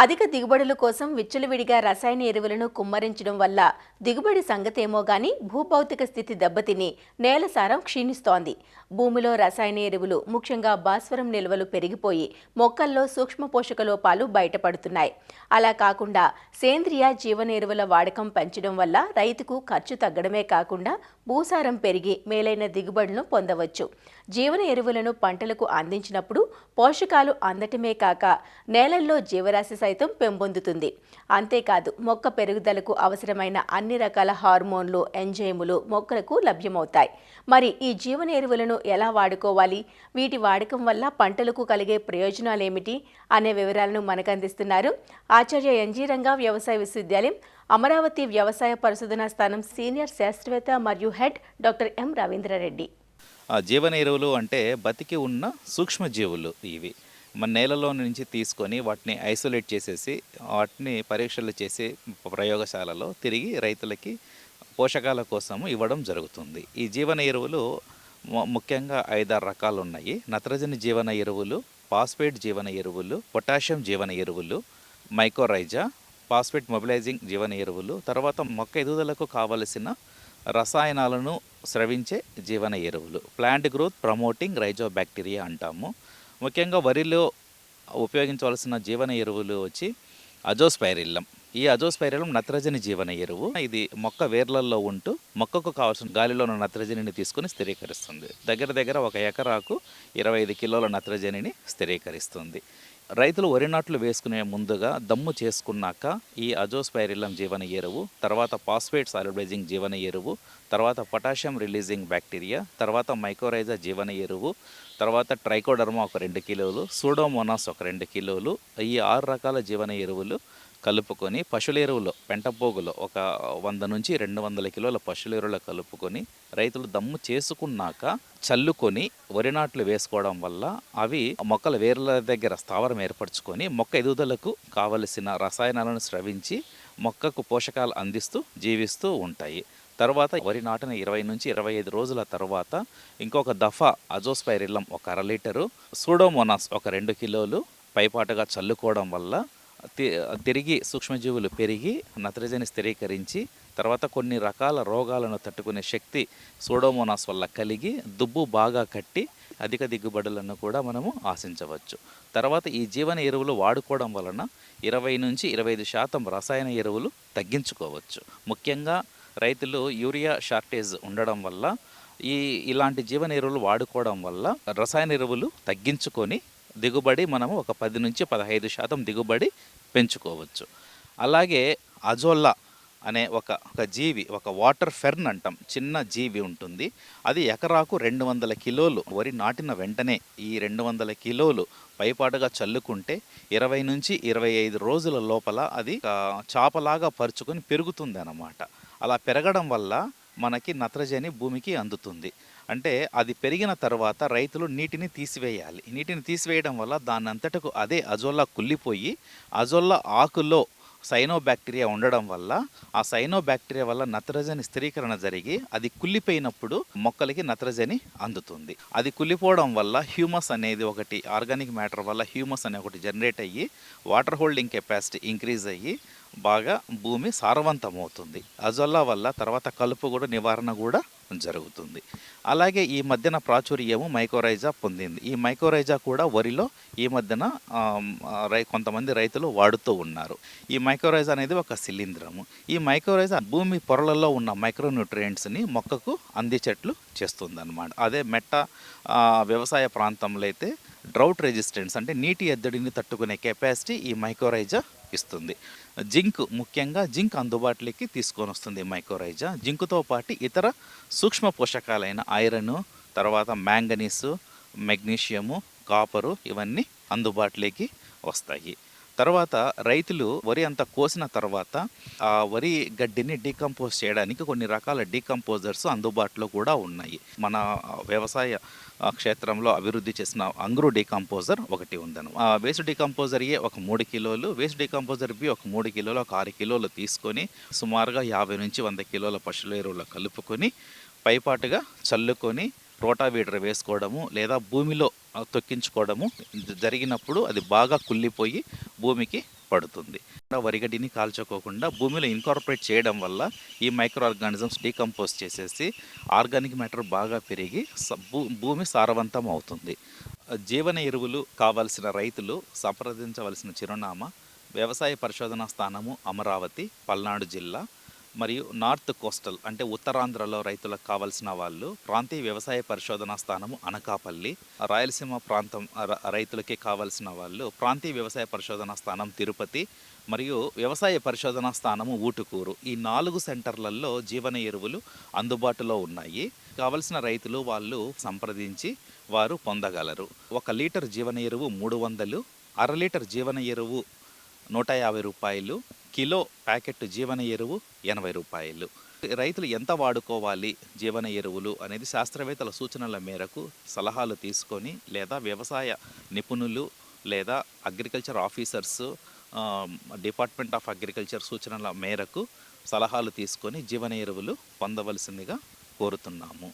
అధిక దిగుబడుల కోసం విచ్చలవిడిగా రసాయన ఎరువులను కుమ్మరించడం వల్ల దిగుబడి సంగతేమో గాని భూభౌతిక స్థితి దెబ్బతిని నేల సారం క్షీణిస్తోంది. భూమిలో రసాయన ఎరువులు ముఖ్యంగా భాస్వరం నిల్వలు పెరిగిపోయి మొక్కల్లో సూక్ష్మ పోషక లోపాలు బయటపడుతున్నాయి. అలా కాకుండా సేంద్రియ జీవన ఎరువుల వాడకం పెంచడం వల్ల రైతుకు ఖర్చు తగ్గడమే కాకుండా భూసారం పెరిగి మేలైన దిగుబడులను పొందవచ్చు. జీవన ఎరువులను పంటలకు అందించినప్పుడు పోషకాలు అందటమే కాక నేలల్లో జీవరాశి సైతం పెంపొందుతుంది. అంతేకాదు మొక్క పెరుగుదలకు అవసరమైన అన్ని రకాల హార్మోన్లు, ఎంజైములు మొక్కలకు లభ్యమవుతాయి. మరి ఈ జీవన ఎరువులను ఎలా వాడుకోవాలి, వీటి వాడకం వల్ల పంటలకు కలిగే ప్రయోజనాలేమిటి అనే వివరాలను మనకు అందిస్తున్నారు ఆచార్య ఎన్జీ రంగా వ్యవసాయ విశ్వవిద్యాలయం అమరావతి వ్యవసాయ పరిశోధనా స్థానం సీనియర్ శాస్త్రవేత్త మరియు హెడ్ డాక్టర్ ఎం రవీంద్రారెడ్డి. జీవన ఎరువులు అంటే బతికి ఉన్న సూక్ష్మజీవులు. ఇవి మన నేలలో నుంచి తీసుకొని వాటిని ఐసోలేట్ చేసేసి వాటిని పరీక్షలు చేసి ప్రయోగశాలలో తిరిగి రైతులకి పోషకాల కోసము ఇవ్వడం జరుగుతుంది. ఈ జీవన ఎరువులు ముఖ్యంగా 5-6 రకాలు ఉన్నాయి. నత్రజని జీవన ఎరువులు, ఫాస్ఫేట్ జీవన ఎరువులు, పొటాషియం జీవన ఎరువులు, మైకోరైజా, ఫాస్ఫేట్ మొబిలైజింగ్ జీవన ఎరువులు, తర్వాత మొక్క ఎదుగుదలకు కావలసిన రసాయనాలను స్రవించే జీవన ఎరువులు, ప్లాంట్ గ్రోత్ ప్రమోటింగ్ రైజోబ్యాక్టీరియా అంటాము. ముఖ్యంగా వరిలో ఉపయోగించవలసిన జీవన ఎరువులు వచ్చి అజోస్పైరిల్లం. ఈ అజోస్పైరిల్లం నత్రజని జీవన ఎరువు. ఇది మొక్క వేర్లల్లో ఉంటూ మొక్కకు కావాల్సిన గాలిలో ఉన్న నత్రజనిని తీసుకుని స్థిరీకరిస్తుంది. దగ్గర ఒక ఎకరాకు 25 కిలోల నత్రజనిని స్థిరీకరిస్తుంది. రైతులు వరి నాట్లు వేసుకునే ముందుగా దమ్ము చేసుకున్నాక ఈ అజోస్పైరిల్లం జీవన ఎరువు, తర్వాత ఫాస్ఫేట్ సాల్యుబైజింగ్ జీవన ఎరువు, తర్వాత పొటాషియం రిలీజింగ్ బ్యాక్టీరియా, తర్వాత మైకోరైజా జీవన ఎరువు, తర్వాత ట్రైకోడర్మా ఒక 2 కిలోలు, సూడోమోనాస్ ఒక 2 కిలోలు, ఈ 6 రకాల జీవన ఎరువులు కలుపుకొని పశువుల ఎరువులో పెంటపోగులో ఒక 100 నుంచి 200 కిలోల పశువుల ఎరువులో కలుపుకొని రైతులు దమ్ము చేసుకున్నాక చల్లుకొని వరి నాట్లు వేసుకోవడం వల్ల అవి మొక్కల వేర్ల దగ్గర స్థావరం ఏర్పరచుకొని మొక్క ఎదుగుదలకు కావలసిన రసాయనాలను స్రవించి మొక్కకు పోషకాలు అందిస్తూ జీవిస్తూ ఉంటాయి. తర్వాత వరి నాటిన 20 నుంచి 25 రోజుల తర్వాత ఇంకొక దఫా అజోస్పైరిల్లం ఒక 1/2 లీటరు, సూడోమోనాస్ ఒక 2 కిలోలు పైపాటుగా చల్లుకోవడం వల్ల తిరిగి సూక్ష్మజీవులు పెరిగి నత్రజని స్థిరీకరించి తర్వాత కొన్ని రకాల రోగాలను తట్టుకునే శక్తి సూడోమోనాస్ వల్ల కలిగి దుబ్బు బాగా కట్టి అధిక దిగుబడులను కూడా మనము ఆశించవచ్చు. తర్వాత ఈ జీవన ఎరువులు వాడుకోవడం వలన 20 నుంచి 25% రసాయన ఎరువులు తగ్గించుకోవచ్చు. ముఖ్యంగా రైతులు యూరియా షార్టేజ్ ఉండడం వల్ల ఇలాంటి జీవన ఎరువులు వాడుకోవడం వల్ల రసాయన ఎరువులు తగ్గించుకొని దిగుబడి మనము ఒక 10 నుంచి 15% దిగుబడి పెంచుకోవచ్చు. అలాగే అజోల్లా అనే ఒక జీవి, ఒక వాటర్ ఫెర్న్ అంటాం, చిన్న జీవి ఉంటుంది. అది ఎకరాకు 200 కిలోలు వరి నాటిన వెంటనే ఈ 200 కిలోలు పైపాటుగా చల్లుకుంటే 20 నుంచి 25 రోజుల లోపల అది చాపలాగా పరుచుకొని పెరుగుతుంది అన్నమాట. అలా పెరగడం వల్ల మనకి నత్రజని భూమికి అందుతుంది. అంటే అది పెరిగిన తర్వాత రైతులు నీటిని తీసివేయాలి. నీటిని తీసివేయడం వల్ల దానంతటకు అదే అజోల్లా కుళ్ళిపోయి అజోల్లా ఆకులో సైనోబ్యాక్టీరియా ఉండడం వల్ల ఆ సైనోబ్యాక్టీరియా వల్ల నత్రజని స్థిరీకరణ జరిగి అది కుళ్ళిపోయినప్పుడు మొక్కలకి నత్రజని అందుతుంది. అది కుళ్ళిపోవడం వల్ల హ్యూమస్ అనేది ఒకటి, ఆర్గానిక్ మ్యాటర్ వల్ల హ్యూమస్ అనే ఒకటి జనరేట్ అయ్యి వాటర్ హోల్డింగ్ కెపాసిటీ ఇంక్రీజ్ అయ్యి బాగా భూమి సారవంతమవుతుంది. అజోల్లా వల్ల తర్వాత కలుపు కూడా నివారణ కూడా జరుగుతుంది. అలాగే ఈ మధ్యన ప్రాచుర్యము మైకోరైజా పొందింది. ఈ మైకోరైజా కూడా వరిలో ఈ మధ్యన కొంతమంది రైతులు వాడుతూ ఉన్నారు. ఈ మైకోరైజా అనేది ఒక శిలీంధ్రము. ఈ మైకోరైజా భూమి పొరలలో ఉన్న మైక్రోన్యూట్రియంట్స్ని మొక్కకు అందించేట్లు చేస్తుందన్నమాట. అదే మెట్ట వ్యవసాయ ప్రాంతంలో అయితే డ్రౌట్ రెసిస్టెన్స్ అంటే నీటి ఎద్దడిని తట్టుకునే కెపాసిటీ ఈ మైకోరైజా ఇస్తుంది. జింక్, ముఖ్యంగా జింక్ అందుబాటులోకి తీసుకొని వస్తుంది మైకోరైజా. జింకుతో పాటు ఇతర సూక్ష్మ పోషకాలైన ఐరన్, తర్వాత మ్యాంగనీసు, మెగ్నీషియము, కాపరు ఇవన్నీ అందుబాటులోకి వస్తాయి. తర్వాత రైతులు వరి అంతా కోసిన తర్వాత ఆ వరి గడ్డిని డీకంపోజ్ చేయడానికి కొన్ని రకాల డీకంపోజర్స్ అందుబాటులో కూడా ఉన్నాయి. మన వ్యవసాయ క్షేత్రంలో అభివృద్ధి చేసిన అంగ్రూ డీకంపోజర్ ఒకటి ఉందను. వేస్ట్ డీకంపోజర్ ఏ ఒక 3 కిలోలు, వేస్ట్ డీకంపోజర్ బి ఒక 3 కిలోలు, ఒక 6 కిలోలు తీసుకొని సుమారుగా 50 నుంచి 100 కిలోల పశువుల ఎరువులు కలుపుకొని పైపాటుగా చల్లుకొని రోటావీటర్ వేసుకోవడము లేదా భూమిలో తొక్కించుకోవడము జరిగినప్పుడు అది బాగా కుళ్ళిపోయి భూమికి పడుతుంది. వరిగడ్డిని కాల్చుకోకుండా భూమిలో ఇన్కార్పొరేట్ చేయడం వల్ల ఈ మైక్రో ఆర్గానిజమ్స్ డీకంపోజ్ చేసేసి ఆర్గానిక్ మ్యాటర్ బాగా పెరిగి భూమి సారవంతం అవుతుంది. జీవన ఎరువులు కావాల్సిన రైతులు సంప్రదించవలసిన చిరునామా వ్యవసాయ పరిశోధనా స్థానము అమరావతి, పల్నాడు జిల్లా. మరియు నార్త్ కోస్టల్ అంటే ఉత్తరాంధ్రలో రైతులకు కావాల్సిన వాళ్ళు ప్రాంతీయ వ్యవసాయ పరిశోధనా స్థానము అనకాపల్లి. రాయలసీమ ప్రాంతం రైతులకి కావాల్సిన వాళ్ళు ప్రాంతీయ వ్యవసాయ పరిశోధనా స్థానం తిరుపతి మరియు వ్యవసాయ పరిశోధనా స్థానము ఊటుకూరు. ఈ 4 సెంటర్లలో జీవన ఎరువులు అందుబాటులో ఉన్నాయి. కావలసిన రైతులు వాళ్ళు సంప్రదించి వారు పొందగలరు. 1 లీటర్ జీవన ఎరువు 300, అర లీటర్ జీవన ఎరువు 150 రూపాయలు, కిలో ప్యాకెట్ జీవన ఎరువు 80 రూపాయలు. రైతులు ఎంత వాడుకోవాలి జీవన ఎరువులు అనేది శాస్త్రవేత్తల సూచనల మేరకు సలహాలు తీసుకొని లేదా వ్యవసాయ నిపుణులు లేదా agriculture officers, department of agriculture సూచనల మేరకు సలహాలు తీసుకొని జీవన ఎరువులు పొందవలసిందిగా కోరుతున్నాము.